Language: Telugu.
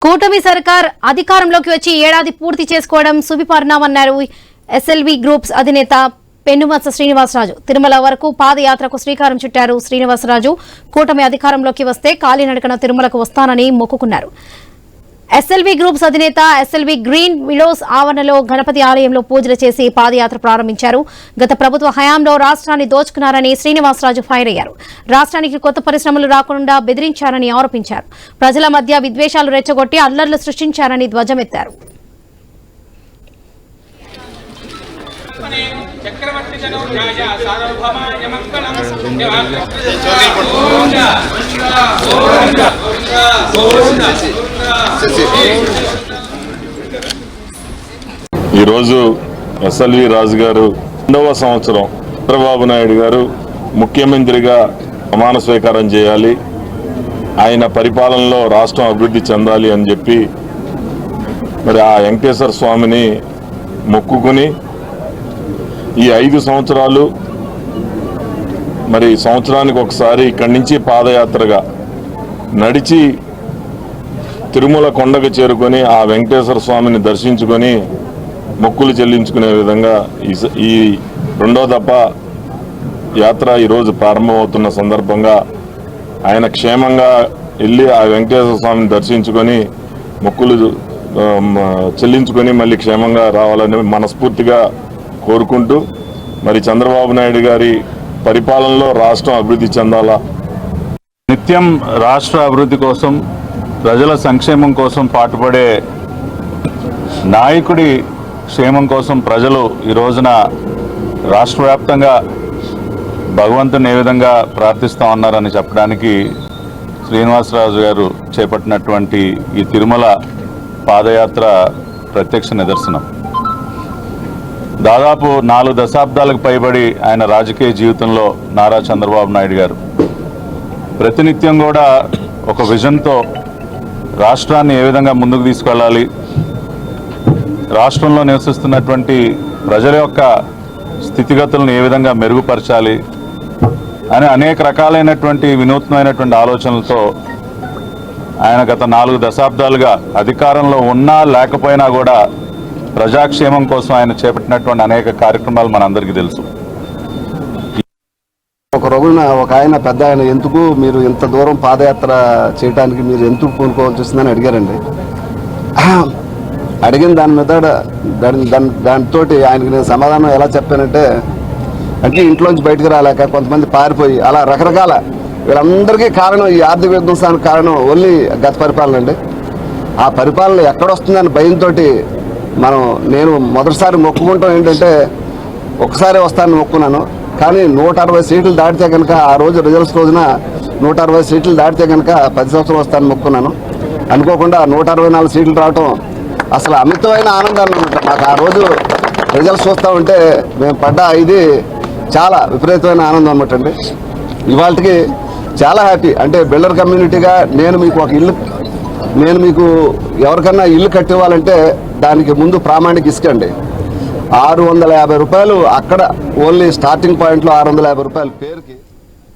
కూటమి సర్కార్ అధికారంలోకి వచ్చి ఏడాది పూర్తి చేసుకోవడం శుభపరిణామన్నారు ఎస్ఎల్వి గ్రూప్స్ అధినేత పెన్నుమత్స శ్రీనివాసరాజు. తిరుమల వరకు పాదయాత్రకు శ్రీకారం చుట్టారు శ్రీనివాసరాజు. కూటమి అధికారంలోకి వస్తే కాలినడకన తిరుమలకు వస్తానని మొక్కుకున్నారు. ఎస్ఎల్వి గ్రూప్స్ అధినేత ఎస్ఎల్వి గ్రీన్ విలోస్ ఆవరణలో గణపతి ఆలయంలో పూజలు చేసి పాదయాత్ర ప్రారంభించారు. గత ప్రభుత్వ హయాంలో రాష్ట్రాన్ని దోచుకున్నారని శ్రీనివాసరాజు ఫైర్ అయ్యారు. రాష్ట్రానికి కొత్త పరిశ్రమలు రాకుండా బెదిరించారని ఆరోపించారు. ప్రజల మధ్య విద్వేషాలు రెచ్చగొట్టి అల్లర్లు సృష్టించారని ధ్వజమెత్తారు. ఈరోజు ఎస్ఎల్వి రాజు గారు 2వ సంవత్సరం చంద్రబాబు నాయుడు గారు ముఖ్యమంత్రిగా ప్రమాణ స్వీకారం చేయాలి, ఆయన పరిపాలనలో రాష్ట్రం అభివృద్ధి చెందాలి అని చెప్పి మరి ఆ వెంకటేశ్వర స్వామిని మొక్కుకుని ఈ 5 సంవత్సరాలు మరి సంవత్సరానికి ఒకసారి ఇక్కడి నుంచి పాదయాత్రగా నడిచి తిరుమల కొండకు చేరుకొని ఆ వెంకటేశ్వర స్వామిని దర్శించుకొని మొక్కులు చెల్లించుకునే విధంగా ఈ 2వ దఫ యాత్ర ఈరోజు ప్రారంభమవుతున్న సందర్భంగా ఆయన క్షేమంగా వెళ్ళి ఆ వెంకటేశ్వర స్వామిని దర్శించుకొని మొక్కులు చెల్లించుకొని మళ్ళీ క్షేమంగా రావాలని మనస్ఫూర్తిగా కోరుకుంటూ మరి చంద్రబాబు నాయుడు గారి పరిపాలనలో రాష్ట్రం అభివృద్ధి చెందాలా, నిత్యం రాష్ట్ర అభివృద్ధి కోసం ప్రజల సంక్షేమం కోసం పాటుపడే నాయకుడి క్షేమం కోసం ప్రజలు ఈ రోజున రాష్ట్ర వ్యాప్తంగా భగవంతుని ఏ విధంగా ప్రార్థిస్తూ ఉన్నారని చెప్పడానికి శ్రీనివాసరాజు గారు చేపట్టినటువంటి ఈ తిరుమల పాదయాత్ర ప్రత్యక్ష నిదర్శనం. దాదాపు 4 దశాబ్దాలకు పైబడి ఆయన రాజకీయ జీవితంలో నారా చంద్రబాబు నాయుడు గారు ప్రతినిత్యం కూడా ఒక విజన్తో రాష్ట్రాన్ని ఏ విధంగా ముందుకు తీసుకెళ్ళాలి, రాష్ట్రంలో నివసిస్తున్నటువంటి ప్రజల యొక్క స్థితిగతులను ఏ విధంగా మెరుగుపరచాలి అని అనేక రకాలైనటువంటి వినూత్నమైనటువంటి ఆలోచనలతో ఆయన గత 4 దశాబ్దాలుగా అధికారంలో ఉన్నా లేకపోయినా కూడా ప్రజాక్షేమం కోసం ఆయన చేపట్టినటువంటి అనేక కార్యక్రమాలు మనందరికీ తెలుసు. ఒక రోజున ఒక ఆయన పెద్ద ఆయన ఎందుకు మీరు ఇంత దూరం పాదయాత్ర చేయడానికి మీరు ఎందుకు పూనుకోవాల్సి వస్తుందని అడిగారండి. అడిగిన దాని మీద దానితో ఆయనకి నేను సమాధానం ఎలా చెప్పానంటే, అంటే ఇంట్లోంచి బయటకు రాలేక కొంతమంది పారిపోయి అలా రకరకాల వీళ్ళందరికీ కారణం ఈ ఆర్థిక విధ్వంసానికి కారణం ఓన్లీ గత పరిపాలన అండి. ఆ పరిపాలన ఎక్కడొస్తుందని భయంతో నేను మొదటిసారి మొక్కుకుంటాం ఏంటంటే ఒక్కసారి వస్తానని మొక్కున్నాను, కానీ 160 సీట్లు దాటితే కనుక ఆ రోజు రిజల్ట్స్ రోజున 160 సీట్లు దాటితే కనుక 10 సంవత్సరాలు వస్తానని మొక్కున్నాను. అనుకోకుండా 164 సీట్లు రావటం అసలు అమితమైన ఆనందాన్ని అనమాట. మాకు ఆ రోజు రిజల్ట్స్ చూస్తూ ఉంటే మేము పడ్డ ఇది చాలా విపరీతమైన ఆనందం అనమాట అండి. ఇవాళకి చాలా హ్యాపీ. అంటే బిల్డర్ కమ్యూనిటీగా నేను మీకు ఎవరికన్నా ఇల్లు కట్టివ్వాలంటే దానికి ముందు ప్రామాణిక ఇసుకండి. 650 రూపాయలు అక్కడ ఓన్లీ స్టార్టింగ్ పాయింట్లో 650 రూపాయలు పేరుకి